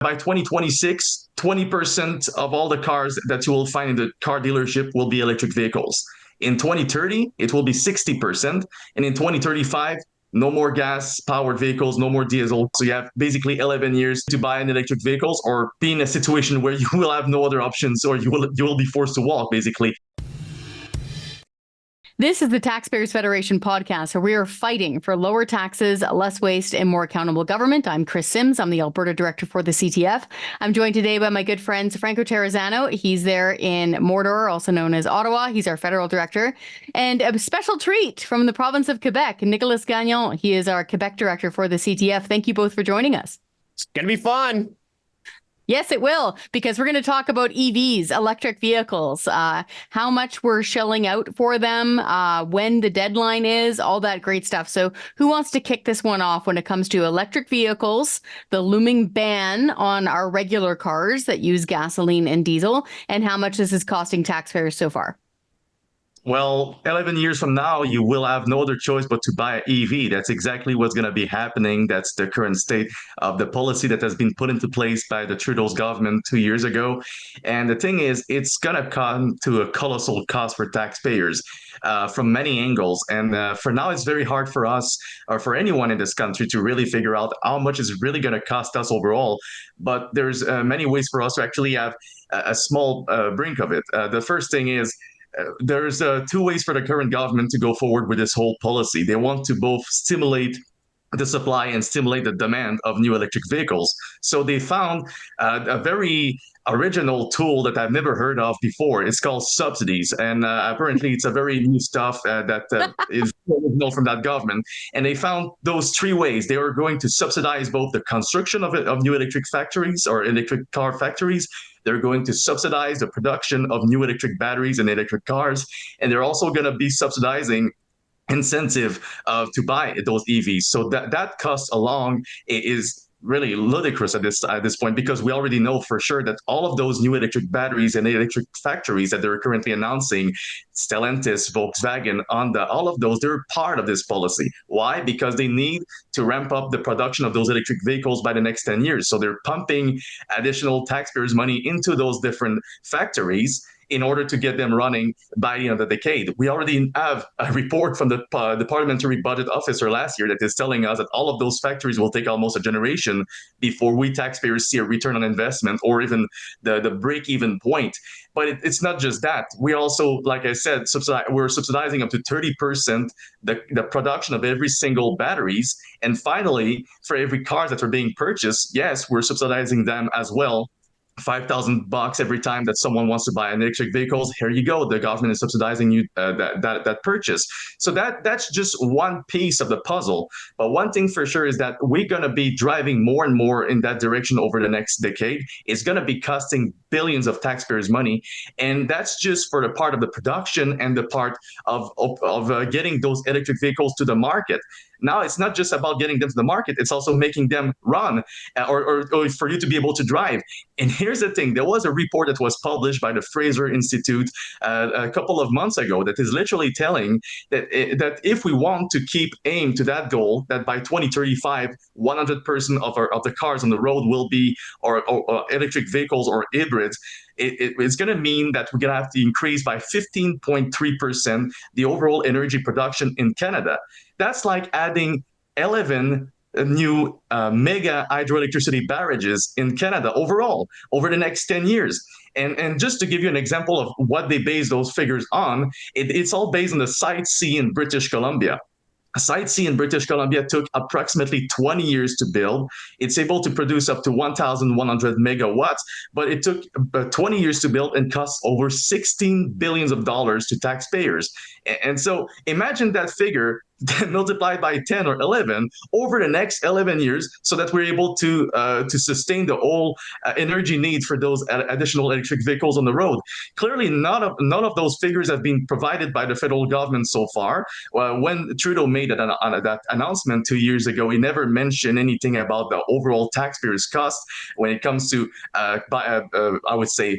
By 2026, 20% of all the cars that you will find in the car dealership will be electric vehicles. In 2030, it will be 60%. And in 2035, no more gas-powered vehicles, no more diesel. So you have basically 11 years to buy an electric vehicles or be in a situation where you will have no other options or you will be forced to walk, basically. This is the Taxpayers Federation podcast, where we are fighting for lower taxes, less waste, and more accountable government. I'm Chris Sims. I'm the Alberta director for the CTF. I'm joined today by my good friend, Franco Terrazzano. He's there in Mordor, also known as Ottawa. He's our federal director. And a special treat from the province of Quebec, Nicolas Gagnon. He is our Quebec director for the CTF. Thank you both for joining us. It's going to be fun. Yes, it will, because we're going to talk about EVs, electric vehicles, how much we're shelling out for them, when the deadline is, all that great stuff. So who wants to kick this one off when it comes to electric vehicles, the looming ban on our regular cars that use gasoline and diesel, and how much this is costing taxpayers so far? Well, 11 years from now, you will have no other choice but to buy an EV. That's exactly what's going to be happening. That's the current state of the policy that has been put into place by the Trudeau's government 2 years ago. And the thing is, it's going to come to a colossal cost for taxpayers from many angles. And for now, it's very hard for us or for anyone in this country to really figure out how much it's really going to cost us overall. But there's many ways for us to actually have a small brink of it. The first thing is, there's two ways for the current government to go forward with this whole policy. They want to both stimulate the supply and stimulate the demand of new electric vehicles. So they found a very original tool that I've never heard of before. It's called subsidies. And apparently it's a very new stuff that is original from that government. And they found those three ways. They were going to subsidize both the construction of new electric factories or electric car factories. They're going to subsidize the production of new electric batteries and electric cars. And they're also going to be subsidizing incentive to buy those EVs. So that cost along is really ludicrous at this point, because we already know for sure that all of those new electric batteries and electric factories that they're currently announcing, Stellantis, Volkswagen, Honda, all of those, they're part of this policy. Why? Because they need to ramp up the production of those electric vehicles by the next 10 years. So they're pumping additional taxpayers' money into those different factories in order to get them running by the end of the decade. We already have a report from the parliamentary budget officer last year that is telling us that all of those factories will take almost a generation before we taxpayers see a return on investment or even the break-even point. But it's not just that. We also, like I said, we're subsidizing up to 30% the production of every single batteries. And finally, for every cars that are being purchased, yes, we're subsidizing them as well. $5,000 every time that someone wants to buy an electric vehicles. Here you go. The government is subsidizing you that purchase. So that's just one piece of the puzzle. But one thing for sure is that we're going to be driving more and more in that direction over the next decade. It's going to be costing billions of taxpayers' money, and that's just for the part of the production and the part of getting those electric vehicles to the market. Now it's not just about getting them to the market, it's also making them run or for you to be able to drive. And here's the thing, there was a report that was published by the Fraser Institute a couple of months ago that is literally telling that if we want to keep aim to that goal, that by 2035, 100% of the cars on the road will be or electric vehicles or hybrids, it's going to mean that we're going to have to increase by 15.3% the overall energy production in Canada. That's like adding 11 new mega hydroelectricity barrages in Canada overall over the next 10 years. And just to give you an example of what they base those figures on, it's all based on the Site C in British Columbia. Site C in British Columbia took approximately 20 years to build. It's able to produce up to 1,100 megawatts, but it took 20 years to build and cost over $16 billion to taxpayers. And so imagine that figure multiplied by 10 or 11 over the next 11 years so that we're able to sustain the whole energy need for those additional electric vehicles on the road. Clearly, none of those figures have been provided by the federal government so far. When Trudeau made that announcement 2 years ago, he never mentioned anything about the overall taxpayers' cost when it comes to, I would say,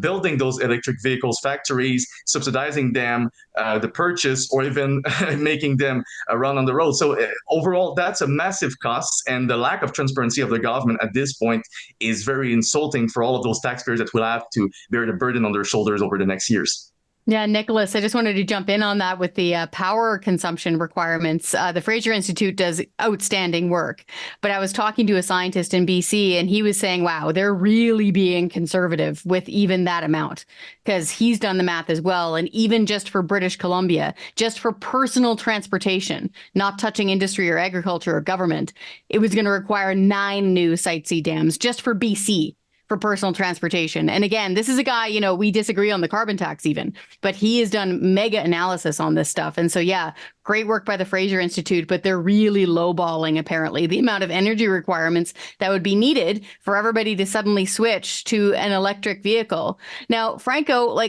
building those electric vehicles factories, subsidizing them, the purchase, or even making them run on the road. So overall, that's a massive cost, and the lack of transparency of the government at this point is very insulting for all of those taxpayers that will have to bear the burden on their shoulders over the next years. Yeah, Nicholas, I just wanted to jump in on that with the power consumption requirements. The Fraser Institute does outstanding work, but I was talking to a scientist in BC and he was saying, wow, they're really being conservative with even that amount, because he's done the math as well. And even just for British Columbia, just for personal transportation, not touching industry or agriculture or government, it was going to require 9 new Site C dams just for BC. For personal transportation. And again, this is a guy, we disagree on the carbon tax even, but he has done mega analysis on this stuff. And so, yeah, great work by the Fraser Institute, but they're really lowballing, apparently, the amount of energy requirements that would be needed for everybody to suddenly switch to an electric vehicle. Now, Franco,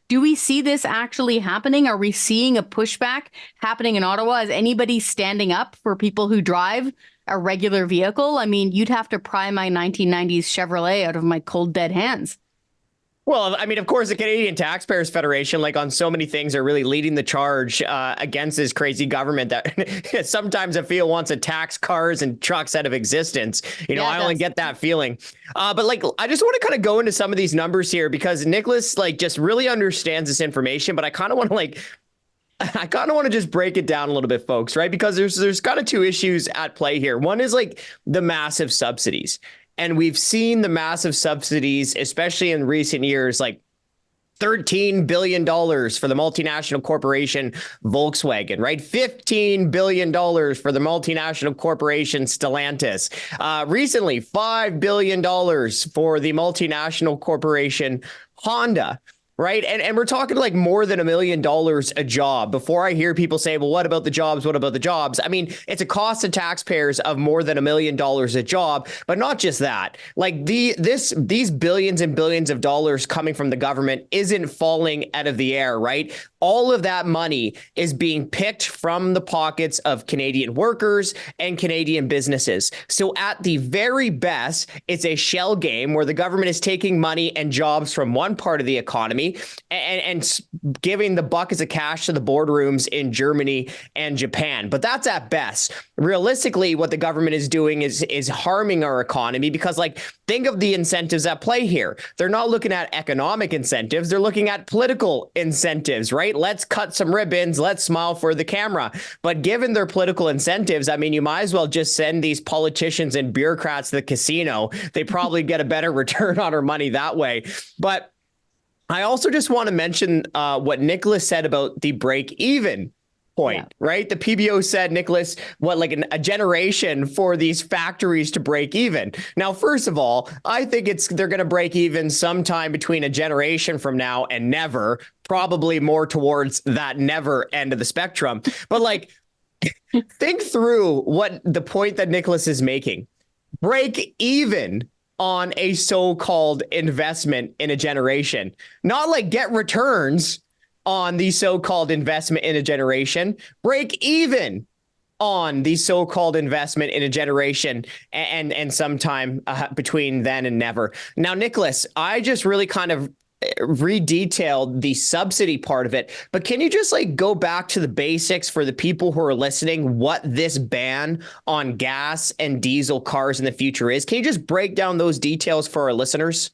do we see this actually happening? Are we seeing a pushback happening in Ottawa? Is anybody standing up for people who drive a regular vehicle? I mean, you'd have to pry my 1990s Chevrolet out of my cold, dead hands. Well, I mean, of course, the Canadian Taxpayers Federation, on so many things, are really leading the charge against this crazy government that sometimes I feel wants to tax cars and trucks out of existence. I only get that feeling. But I just want to kind of go into some of these numbers here because Nicholas just really understands this information. But I kind of want to just break it down a little bit, folks, right? Because there's kind of 2 issues at play here. One is the massive subsidies. And we've seen the massive subsidies, especially in recent years, $13 billion for the multinational corporation Volkswagen, right? $15 billion for the multinational corporation Stellantis. Recently, $5 billion for the multinational corporation Honda. Right. And we're talking more than $1 million a job. Before I hear people say, well, what about the jobs? What about the jobs? I mean, it's a cost to taxpayers of more than $1 million a job. But not just that, these billions and billions of dollars coming from the government isn't falling out of the air. Right. All of that money is being picked from the pockets of Canadian workers and Canadian businesses. So at the very best, it's a shell game where the government is taking money and jobs from one part of the economy and giving the buckets of cash to the boardrooms in Germany and Japan. But that's at best. Realistically, what the government is doing is harming our economy because think of the incentives at play here. They're not looking at economic incentives. They're looking at political incentives, right? Let's cut some ribbons. Let's smile for the camera. But given their political incentives, I mean, you might as well just send these politicians and bureaucrats to the casino. They probably get a better return on our money that way. But I also just want to mention what Nicholas said about the break-even point, right? The PBO said, Nicholas, a generation for these factories to break even. Now, first of all, I think they're going to break even sometime between a generation from now and never, probably more towards that never end of the spectrum. But think through what the point that Nicholas is making. Break even on a so-called investment in a generation, not get returns on the so-called investment in a generation, break even on the so-called investment in a generation and sometime between then and never. Now, Nicholas, I just really kind of redetailed the subsidy part of it, but can you just go back to the basics for the people who are listening, what this ban on gas and diesel cars in the future is? Can you just break down those details for our listeners?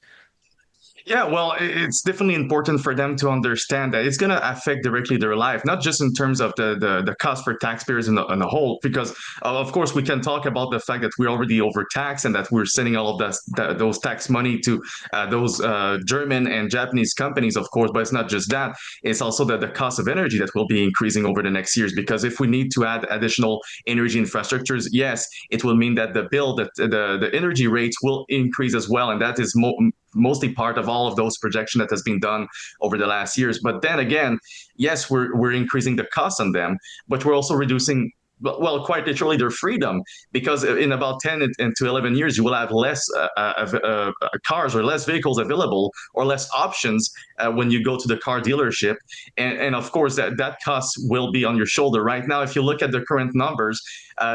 Yeah, well, it's definitely important for them to understand that it's going to affect directly their life, not just in terms of the cost for taxpayers in the whole, because of course we can talk about the fact that we're already overtaxed and that we're sending all of those tax money to those German and Japanese companies, of course, but it's not just that. It's also the cost of energy that will be increasing over the next years, because if we need to add additional energy infrastructures, yes, it will mean that the energy rates will increase as well, and that is mostly part of all of those projections that has been done over the last years. But then again, yes, we're increasing the cost on them, but we're also reducing well, quite literally their freedom, because in about 10 to 11 years, you will have less cars or less vehicles available or less options when you go to the car dealership. And of course, that cost will be on your shoulder. Right now, if you look at the current numbers,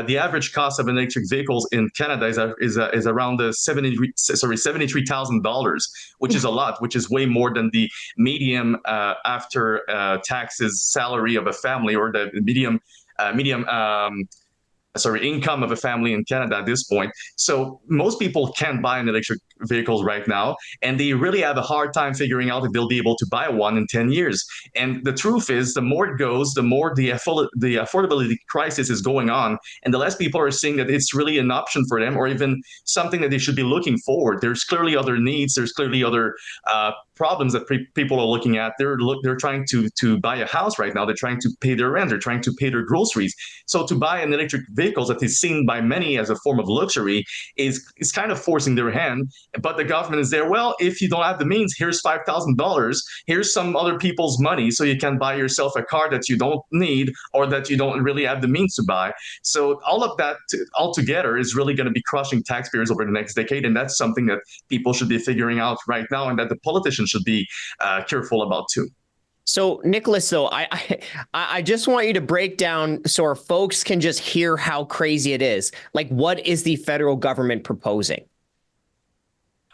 the average cost of an electric vehicles in Canada is around $73,000, which is a lot, which is way more than the medium after taxes salary of a family, or the medium income of a family in Canada at this point. So most people can't buy an electric vehicles right now, and they really have a hard time figuring out if they'll be able to buy one in 10 years. And the truth is, the more it goes, the more the affordability crisis is going on, and the less people are seeing that it's really an option for them, or even something that they should be looking forward. There's clearly other needs. There's clearly other problems that people are looking at. They're trying to buy a house right now. They're trying to pay their rent. They're trying to pay their groceries. So to buy an electric vehicle that is seen by many as a form of luxury is kind of forcing their hand. But the government is there. Well, if you don't have the means, here's $5,000. Here's some other people's money, so you can buy yourself a car that you don't need or that you don't really have the means to buy. So all of that altogether is really going to be crushing taxpayers over the next decade, and that's something that people should be figuring out right now, and that the politicians should be careful about too. So, Nicholas, though, I just want you to break down so our folks can just hear how crazy it is. Like, what is the federal government proposing?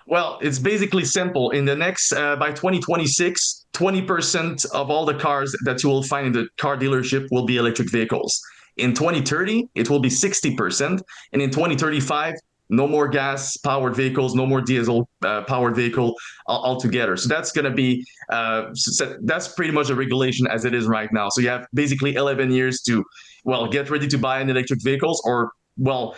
Well, it's basically simple. In the next, by 2026, 20% of all the cars that you will find in the car dealership will be electric vehicles. In 2030, it will be 60%. And in 2035, no more gas-powered vehicles, no more diesel-powered vehicle altogether. So that's going to be, that's pretty much a regulation as it is right now. So you have basically 11 years to, well, get ready to buy an electric vehicles, or, well,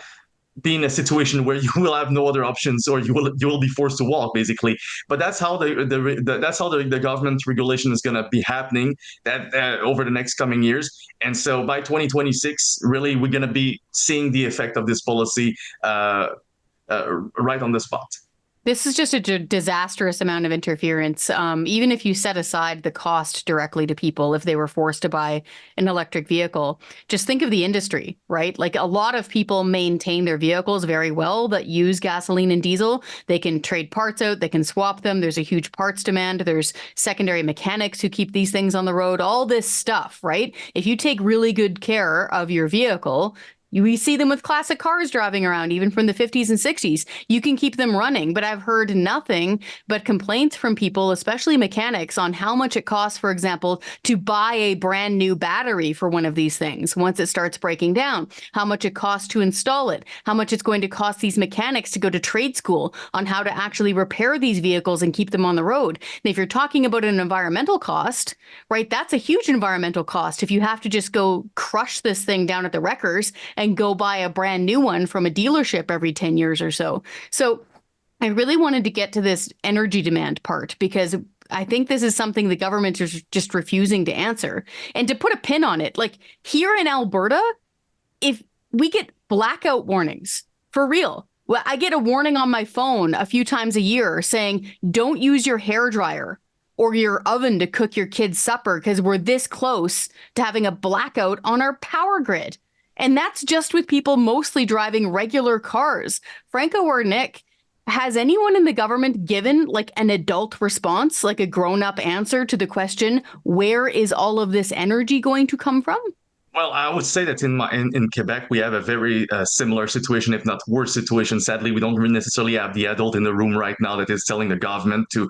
be in a situation where you will have no other options, or you will be forced to walk, basically. But that's how the government regulation is going to be happening over the next coming years. And so by 2026, really, we're going to be seeing the effect of this policy right on the spot. This is just a disastrous amount of interference. Even if you set aside the cost directly to people, if they were forced to buy an electric vehicle, just think of the industry, right? Like, a lot of people maintain their vehicles very well that use gasoline and diesel. They can trade parts out, they can swap them. There's a huge parts demand. There's secondary mechanics who keep these things on the road, all this stuff, right? If you take really good care of your vehicle, we see them with classic cars driving around, even from the 50s and 60s. You can keep them running, but I've heard nothing but complaints from people, especially mechanics, on how much it costs, for example, to buy a brand new battery for one of these things once it starts breaking down, how much it costs to install it, how much it's going to cost these mechanics to go to trade school on how to actually repair these vehicles and keep them on the road. And if you're talking about an environmental cost, right, that's a huge environmental cost. If you have to just go crush this thing down at the wreckers and go buy a brand new one from a dealership every 10 years or so. So I really wanted to get to this energy demand part, because I think this is something the government is just refusing to answer. And to put a pin on it, like, here in Alberta, if we get blackout warnings, for real. Well, I get a warning on my phone a few times a year saying, don't use your hairdryer or your oven to cook your kids' supper, because we're this close to having a blackout on our power grid. And that's just with people mostly driving regular cars. Franco or Nick, has anyone in the government given like an adult response, like a grown-up answer to the question, where is all of this energy going to come from? Well, I would say that in Quebec, we have a very similar situation, if not worse situation. Sadly, we don't really necessarily have the adult in the room right now that is telling the government to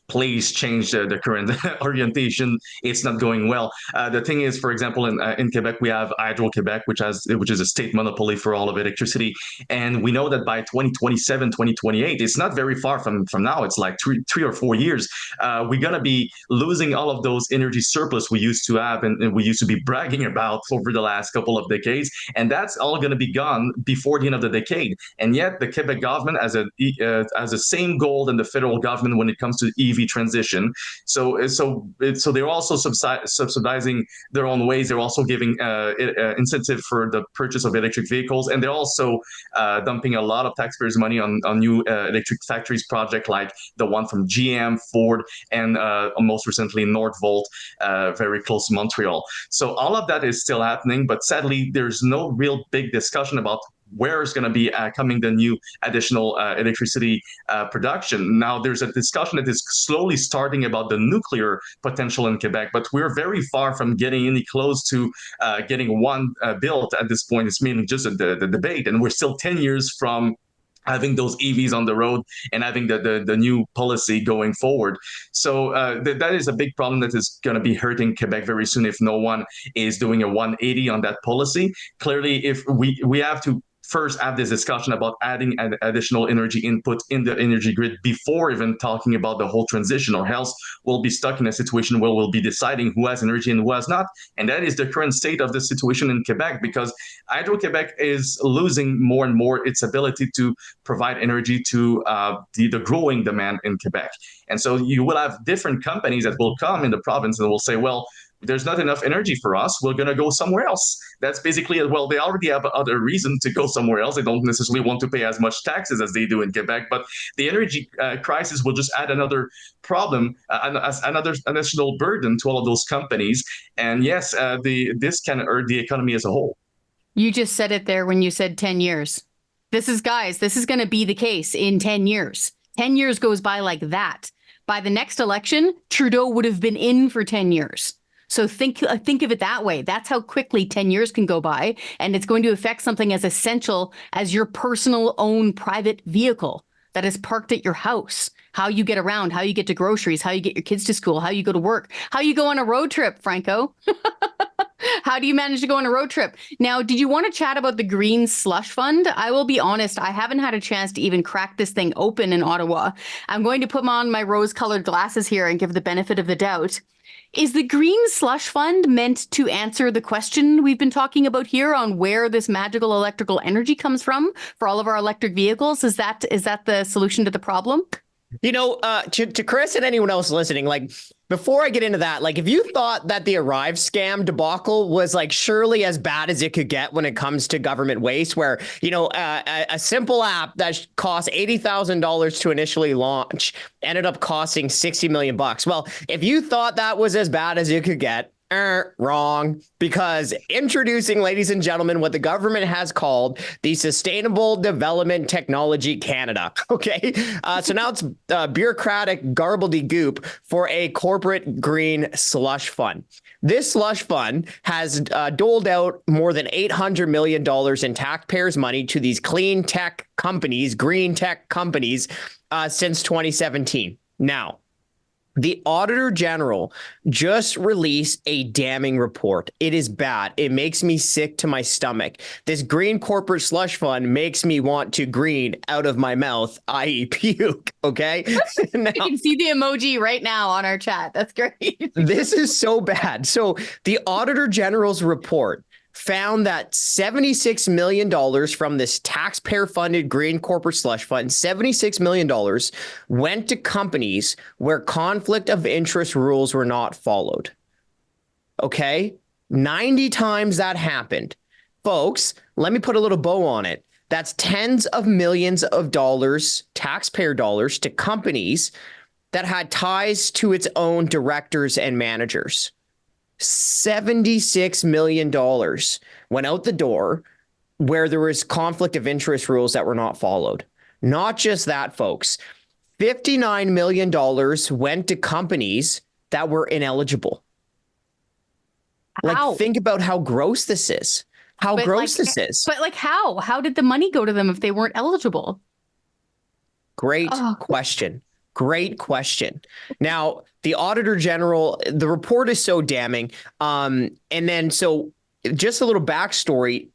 please change the current orientation. It's not going well. The thing is, for example, in Quebec, we have Hydro-Quebec, which is a state monopoly for all of electricity. And we know that by 2027, 2028, it's not very far from now. It's like three or 4 years. We're going to be losing all of those energy surplus we used to have and we used to be bragging about over the last couple of decades, and that's all going to be gone before the end of the decade. And yet the Quebec government has the same goal than the federal government when it comes to EV transition. So they're also subsidizing their own ways. They're also giving incentive for the purchase of electric vehicles, and they're also dumping a lot of taxpayers' money on new electric factories project, like the one from GM, Ford, and most recently Northvolt, very close to Montreal. So all of that that is still happening, but sadly, there's no real big discussion about where is going to be coming the new additional electricity production. Now, there's a discussion that is slowly starting about the nuclear potential in Quebec, but we're very far from getting any close to getting one built at this point. It's mainly just the debate, and we're still 10 years from having those EVs on the road and having the new policy going forward. So that is a big problem that is going to be hurting Quebec very soon if no one is doing a 180 on that policy. Clearly, if we have to first have this discussion about adding an additional energy input in the energy grid before even talking about the whole transition, or else we'll be stuck in a situation where we'll be deciding who has energy and who has not. And that is the current state of the situation in Quebec, because Hydro-Quebec is losing more and more its ability to provide energy to the growing demand in Quebec. And so you will have different companies that will come in the province and will say, well, there's not enough energy for us, we're going to go somewhere else. That's basically it. Well, they already have other reason to go somewhere else. They don't necessarily want to pay as much taxes as they do in Quebec, but the energy crisis will just add another problem, another additional burden to all of those companies. And yes, this can hurt the economy as a whole. You just said it there when you said 10 years. This is going to be the case in 10 years. 10 years goes by like that. By the next election, Trudeau would have been in for 10 years. So think of it that way. That's how quickly 10 years can go by. And it's going to affect something as essential as your personal own private vehicle that is parked at your house. How you get around, how you get to groceries, how you get your kids to school, how you go to work, how you go on a road trip, Franco. How do you manage to go on a road trip? Now, did you want to chat about the Green Slush Fund? I will be honest, I haven't had a chance to even crack this thing open in Ottawa. I'm going to put on my rose-colored glasses here and give the benefit of the doubt. Is the Green Slush Fund meant to answer the question we've been talking about here on where this magical electrical energy comes from for all of our electric vehicles? Is that the solution to the problem? You know, to Chris and anyone else listening, like, before I get into that, like, if you thought that the Arrive scam debacle was like surely as bad as it could get when it comes to government waste, where, you know, a simple app that cost $80,000 to initially launch ended up costing $60 million. Well, if you thought that was as bad as it could get, wrong, because introducing, ladies and gentlemen, what the government has called the Sustainable Development Technology Canada. Okay. So now it's bureaucratic gobbledygook for a corporate green slush fund. This slush fund has doled out more than $800 million in taxpayers' money to these clean tech companies, green tech companies, since 2017. Now, the Auditor General just released a damning report. It is bad. It makes me sick to my stomach. This green corporate slush fund makes me want to green out of my mouth, i.e. puke, okay? Now, I can see the emoji right now on our chat. That's great. This is so bad. So the Auditor General's report found that $76 million from this taxpayer-funded green corporate slush fund, $76 million went to companies where conflict of interest rules were not followed. Okay? 90 times that happened. Folks, let me put a little bow on it. That's tens of millions of dollars, taxpayer dollars, to companies that had ties to its own directors and managers. $76 million went out the door where there was conflict of interest rules that were not followed. Not just that, folks. $59 million went to companies that were ineligible. How? Like, think about how gross this is. How gross this is. But like, how? How did the money go to them if they weren't eligible? Great question. Great question. Now, the Auditor General, the report is so damning. And then, so just a little backstory.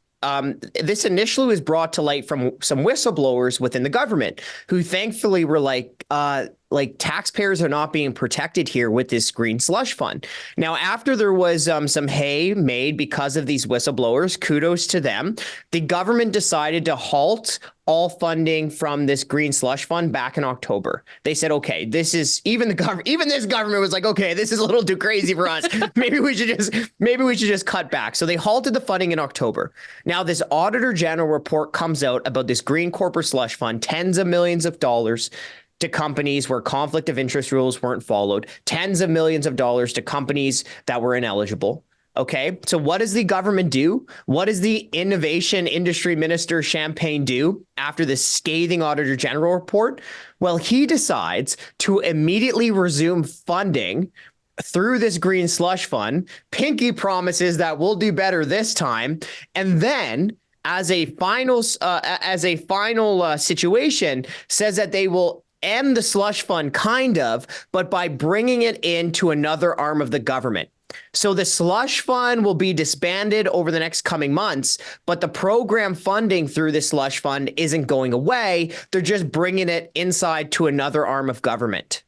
This initially was brought to light from some whistleblowers within the government who thankfully were like taxpayers are not being protected here with this green slush fund. Now, after there was some hay made because of these whistleblowers, kudos to them, the government decided to halt all funding from this green slush fund back in October. They said, okay, this is even this government was like, okay, this is a little too crazy for us. Maybe we should just cut back. So they halted the funding in October. Now this Auditor General report comes out about this green corporate slush fund, tens of millions of dollars to companies where conflict of interest rules weren't followed, tens of millions of dollars to companies that were ineligible. Okay, so what does the government do? What does the innovation industry minister Champagne do after this scathing Auditor General report? Well, he decides to immediately resume funding through this green slush fund. Pinky promises that we'll do better this time, and then as a final situation, says that they will end the slush fund, kind of, but by bringing it into another arm of the government. So the slush fund will be disbanded over the next coming months, but the program funding through the slush fund isn't going away. They're just bringing it inside to another arm of government.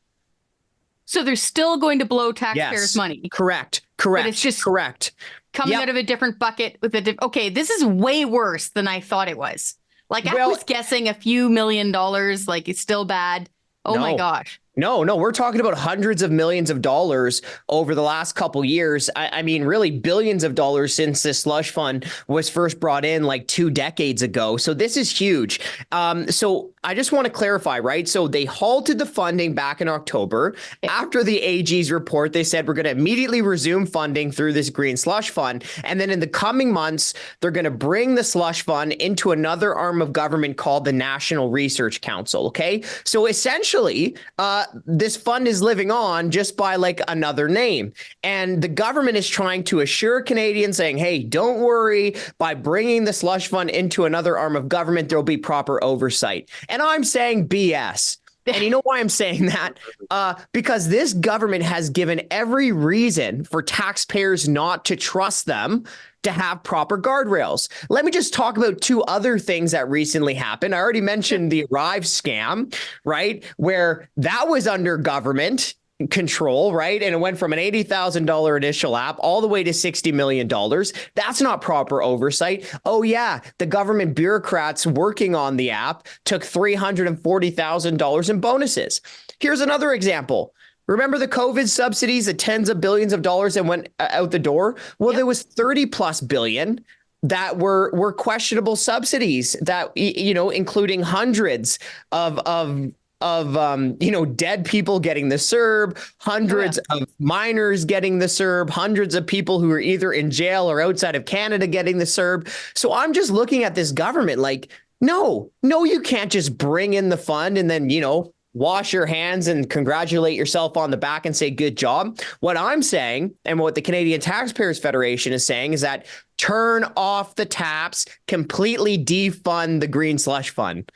So they're still going to blow taxpayers' money. Correct. But it's just coming out of a different bucket with okay, this is way worse than I thought it was. Like, I was guessing a few $1 million, like it's still bad. Oh my gosh. No, we're talking about hundreds of millions of dollars over the last couple years. I mean, really billions of dollars since this slush fund was first brought in like 2 decades ago. So this is huge. So I just want to clarify, right? So they halted the funding back in October. After the AG's report, they said we're going to immediately resume funding through this green slush fund. And then in the coming months, they're going to bring the slush fund into another arm of government called the National Research Council. Okay. So essentially, this fund is living on just by like another name. And the government is trying to assure Canadians, saying, hey, don't worry, by bringing the slush fund into another arm of government, there'll be proper oversight. And I'm saying BS. And you know why I'm saying that? Because this government has given every reason for taxpayers not to trust them to have proper guardrails. Let me just talk about 2 other things that recently happened. I already mentioned the Arrive scam, right? Where that was under government control, right? And it went from an $80,000 initial app all the way to $60 million. That's not proper oversight. Oh yeah, the government bureaucrats working on the app took $340,000 in bonuses. Here's another example. Remember the COVID subsidies, the tens of billions of dollars that went out the door? Well, There was 30 plus billion that were questionable subsidies that, including hundreds of dead people getting the CERB, hundreds of minors getting the CERB, hundreds of people who are either in jail or outside of Canada getting the CERB. So I'm just looking at this government like, no, you can't just bring in the fund and then, wash your hands and congratulate yourself on the back and say, good job. What I'm saying, and what the Canadian Taxpayers Federation is saying, is that turn off the taps, completely defund the green slush fund.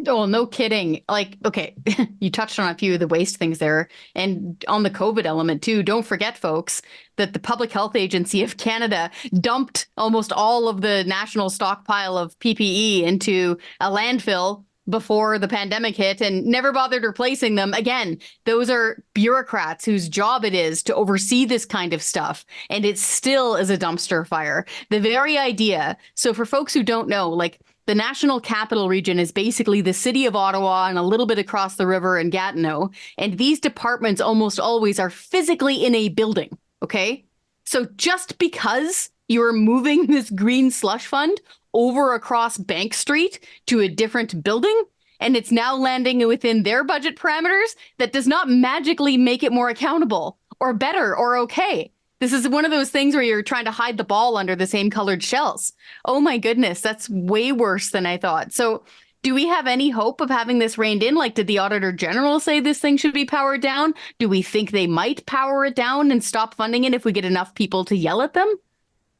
Oh, no kidding. Like, okay, you touched on a few of the waste things there. And on the COVID element too, don't forget, folks, that the Public Health Agency of Canada dumped almost all of the national stockpile of PPE into a landfill before the pandemic hit and never bothered replacing them. Again, those are bureaucrats whose job it is to oversee this kind of stuff. And it still is a dumpster fire. The very idea. So for folks who don't know, like, the National Capital Region is basically the city of Ottawa and a little bit across the river in Gatineau. And these departments almost always are physically in a building. Okay. So just because you're moving this green slush fund over across Bank Street to a different building, and it's now landing within their budget parameters, that does not magically make it more accountable or better or okay. This is one of those things where you're trying to hide the ball under the same colored shells. Oh my goodness, that's way worse than I thought. So do we have any hope of having this reined in? Like, did the Auditor General say this thing should be powered down? Do we think they might power it down and stop funding it if we get enough people to yell at them?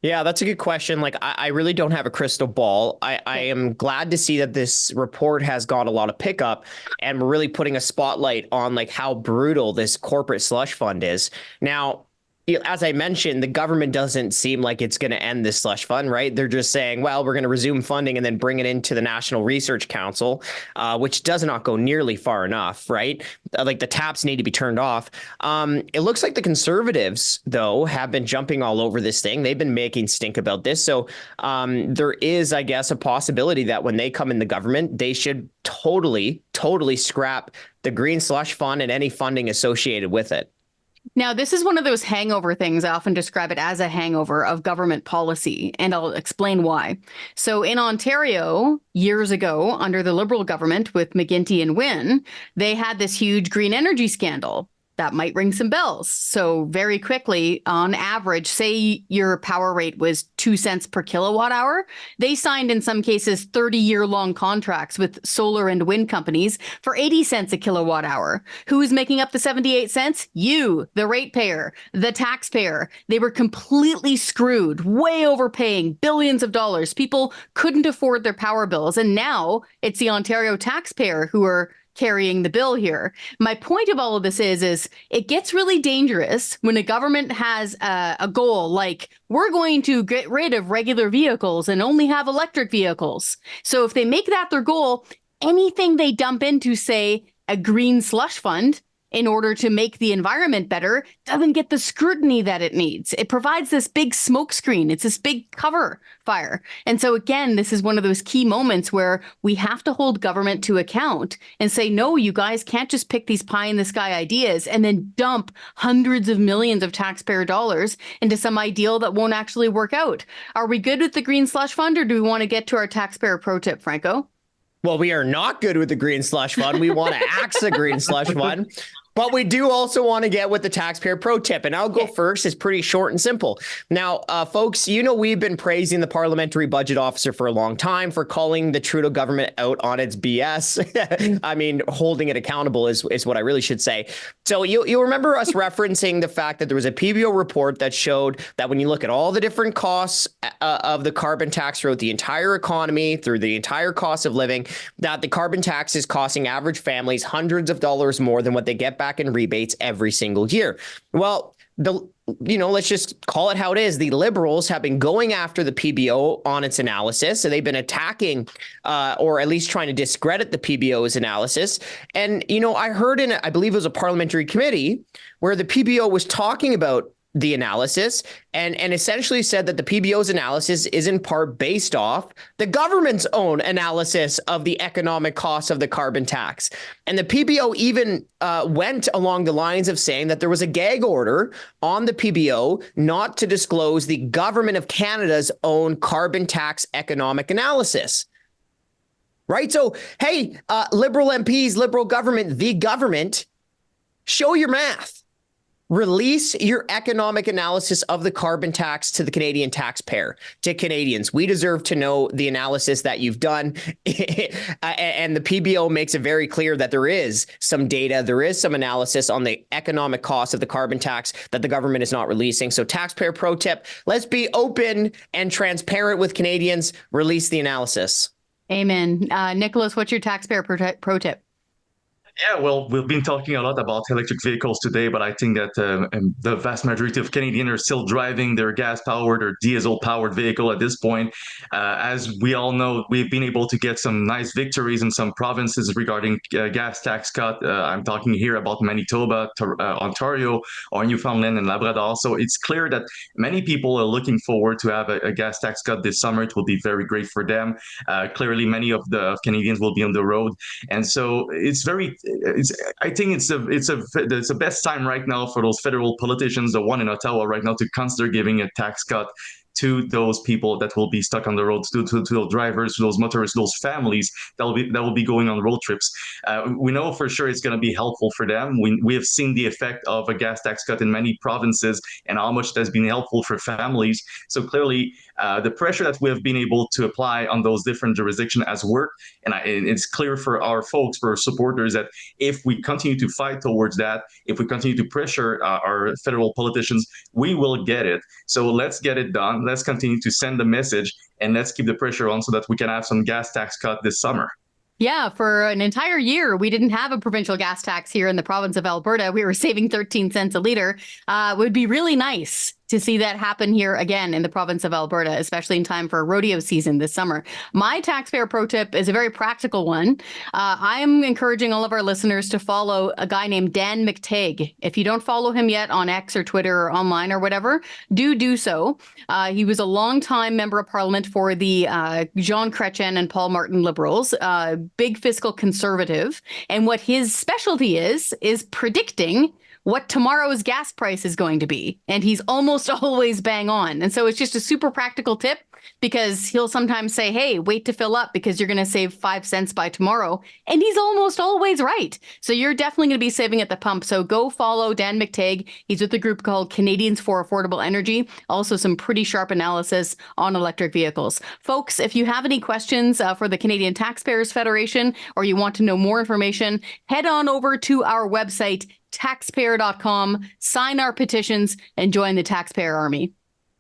Yeah, that's a good question. Like, I really don't have a crystal ball. I am glad to see that this report has got a lot of pickup, and we're really putting a spotlight on like how brutal this corporate slush fund is. Now, as I mentioned, the government doesn't seem like it's going to end this slush fund, right? They're just saying, well, we're going to resume funding and then bring it into the National Research Council, which does not go nearly far enough, right? Like, the taps need to be turned off. It looks like the Conservatives, though, have been jumping all over this thing. They've been making stink about this. So there is, I guess, a possibility that when they come in the government, they should totally scrap the green slush fund and any funding associated with it. Now, this is one of those hangover things. I often describe it as a hangover of government policy, and I'll explain why. So in Ontario, years ago, under the Liberal government with McGuinty and Wynne, they had this huge green energy scandal. that might ring some bells. So very quickly, on average, say your power rate was 2 cents per kilowatt hour. They signed in some cases 30-year-long contracts with solar and wind companies for 80 cents a kilowatt hour. Who's making up the 78 cents? You, the ratepayer, the taxpayer. They were completely screwed, way overpaying billions of dollars. People couldn't afford their power bills. And now it's the Ontario taxpayer who are carrying the bill here. My point of all of this is it gets really dangerous when a government has a goal like we're going to get rid of regular vehicles and only have electric vehicles. So if they make that their goal, anything they dump into, say, a green slush fund in order to make the environment better doesn't get the scrutiny that it needs. It provides this big smoke screen. It's this big cover fire. And so again, this is one of those key moments where we have to hold government to account and say, no, you guys can't just pick these pie in the sky ideas and then dump hundreds of millions of taxpayer dollars into some ideal that won't actually work out. Are we good with the green slush fund, or do we want to get to our taxpayer pro tip, Franco? Well, we are not good with the green slush fund. We want to axe the green slush fund. But we do also want to get with the taxpayer pro tip, and I'll go first. It's pretty short and simple. Now, folks, we've been praising the parliamentary budget officer for a long time for calling the Trudeau government out on its BS. I mean, holding it accountable is what I really should say. So you'll remember us referencing the fact that there was a PBO report that showed that when you look at all the different costs of the carbon tax throughout the entire economy, through the entire cost of living, that the carbon tax is costing average families hundreds of dollars more than what they get back in rebates every single year. Well, let's just call it how it is. The Liberals have been going after the PBO on its analysis. So they've been attacking or at least trying to discredit the PBO's analysis. And, I heard I believe it was a parliamentary committee where the PBO was talking about the analysis and essentially said that the PBO's analysis is in part based off the government's own analysis of the economic costs of the carbon tax. And the PBO even went along the lines of saying that there was a gag order on the PBO not to disclose the government of Canada's own carbon tax economic analysis. Right? So, hey, Liberal MPs, Liberal government, the government, show your math. Release your economic analysis of the carbon tax to the Canadian taxpayer, to Canadians. We deserve to know the analysis that you've done. And the PBO makes it very clear that there is some data, there is some analysis on the economic cost of the carbon tax that the government is not releasing. So taxpayer pro tip, let's be open and transparent with Canadians. Release the analysis. Amen. Nicholas, what's your taxpayer pro tip? Yeah, well, we've been talking a lot about electric vehicles today, but I think that the vast majority of Canadians are still driving their gas-powered or diesel-powered vehicle at this point. As we all know, we've been able to get some nice victories in some provinces regarding gas tax cut. I'm talking here about Manitoba, Ontario, or Newfoundland and Labrador. So it's clear that many people are looking forward to have a gas tax cut this summer. It will be very great for them. Clearly, many of the Canadians will be on the road. And so I think it's the best time right now for those federal politicians, the one in Ottawa right now, to consider giving a tax cut to those people that will be stuck on the road, to those drivers, to those motorists, those families that will be going on road trips. We know for sure it's going to be helpful for them. We have seen the effect of a gas tax cut in many provinces and how much that's been helpful for families. So clearly, the pressure that we have been able to apply on those different jurisdictions has worked. And it's clear for our folks, for our supporters, that if we continue to fight towards that, if we continue to pressure our federal politicians, we will get it. So let's get it done. Let's continue to send the message, and let's keep the pressure on so that we can have some gas tax cut this summer. Yeah, for an entire year, we didn't have a provincial gas tax here in the province of Alberta. We were saving 13 cents a liter. It would be really nice to see that happen here again in the province of Alberta, especially in time for rodeo season this summer. My taxpayer pro tip is a very practical one. I am encouraging all of our listeners to follow a guy named Dan McTagg. If you don't follow him yet on X or Twitter or online or whatever, do so. He was a longtime member of parliament for the Jean Chrétien and Paul Martin Liberals, big fiscal conservative. And what his specialty is predicting what tomorrow's gas price is going to be. And he's almost always bang on. And so it's just a super practical tip, because he'll sometimes say, hey, wait to fill up because you're going to save 5 cents by tomorrow. And he's almost always right. So you're definitely going to be saving at the pump. So go follow Dan McTague. He's with a group called Canadians for Affordable Energy. Also some pretty sharp analysis on electric vehicles. Folks, if you have any questions for the Canadian Taxpayers Federation, or you want to know more information, head on over to our website, taxpayer.com, sign our petitions, and join the Taxpayer Army.